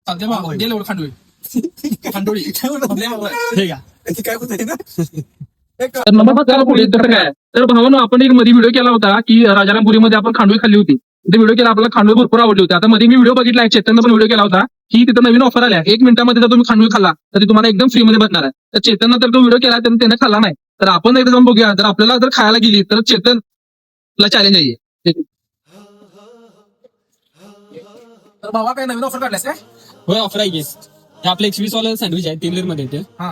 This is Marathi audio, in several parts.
चालते मग गेले एवढं खांडोळी खांडोळी ठीक आहे काय होत ना तर नमस्कार पुढे कसं काय तर भावानो आपण एक मध्ये व्हिडिओ केला होता की राजारामपुरीमध्ये आपण खांडोळी खाल्ली होती ते व्हिडिओ केला आपल्याला खांडोळी भरपूर आवडली होती आता मध्ये मी व्हिडिओ बघितला चेतननं पण व्हिडिओ केला होता की तिथं नवीन ऑफर आल्या 1 मिनिटामध्ये जर तुम्ही खांडोळी खाल्ला तर ती तुम्हाला एकदम फ्री मध्ये भेटणार आहे तर चेतननं तर तो व्हिडिओ केला तर त्याने खाल्ला नाही तर आपण एकदा जाऊन बघूया जर आपल्याला जर खायला गेली तर चेतनला चॅलेंज आहे तर भावा काय नवीन ऑफर काढल्यास काय होय ऑफर आहे की हे आपलं 120 वाला सँडविच आहे 3 लेअर मध्ये येते हा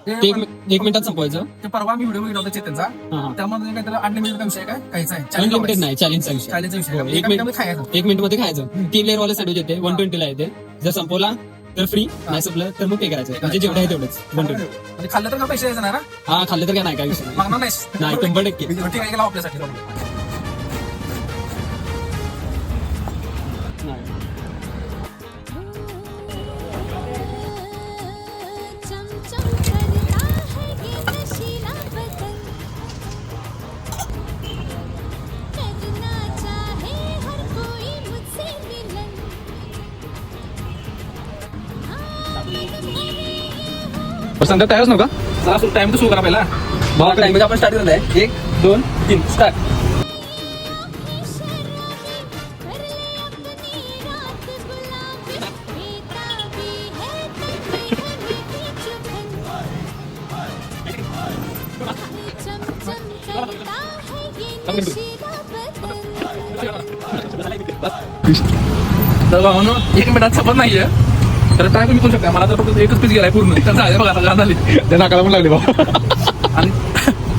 ते 1 मिनिटात संपवायचं ते परवा मी व्हिडिओ बघितला होता चेतनचा हा त्यामध्ये काय त्याला अनलिमिटेड विषय काय काहीच आहे अनलिमिटेड नाही चॅलेंजचा विषय चॅलेंजचा विषय हो, आहे. एक एका मिनिटामध्ये खायचं 1 मिनिट मध्ये खायचं 3 लेअर वाला सँडविच येते 120 ला येते जर संपवला तर फ्री नाही संपलं तर मग पे करायचं म्हणजे जेवढं आहे तेवढंच 120 म्हणजे खाल्लं तर का पैसे द्यायचे नाही ना हा खाल्लं तर काय नाही काय विषय नाही. मागणार नाहीस नाही 100% ठीक आहे गेला आपल्यासाठी सांगा तयारच नव्हता चला टाइम तर सुरू करा पहिला भावा टाइम आपण स्टार्ट करत आहे 1 2 3 स्टार्ट तर भावानो 1 मिनिटात संपत नाहीये तर काय तुम्ही करू शकता मला तर फक्त एकच पीस गेलाय पूर्ण तर झाले बघा आता झाली त्या नाकाला पण लागले बाबा आणि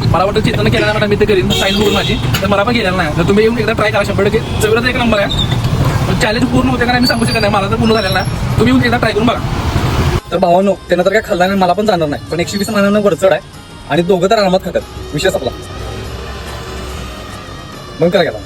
मला वाटतं चेतन केला ना मी ते करीन साईज बघून माझी तर मला पण गेलेलं नाही तर तुम्ही येऊन एकदा ट्राय करा 100% चवीचा 1 नंबर आहे चॅलेंज पूर्ण होते का नाही मी सांगू शकत नाही मला तर पूर्ण झालेलं नाही तुम्ही येऊन एकदा ट्राय करून बघा तर भावानो त्यानं तर काय खाल्ला नाही मला पण जाणार नाही पण 120 मानानं वरचढ आहे आणि दोघं तर आरामात खातात विषय संपला मग करा गेला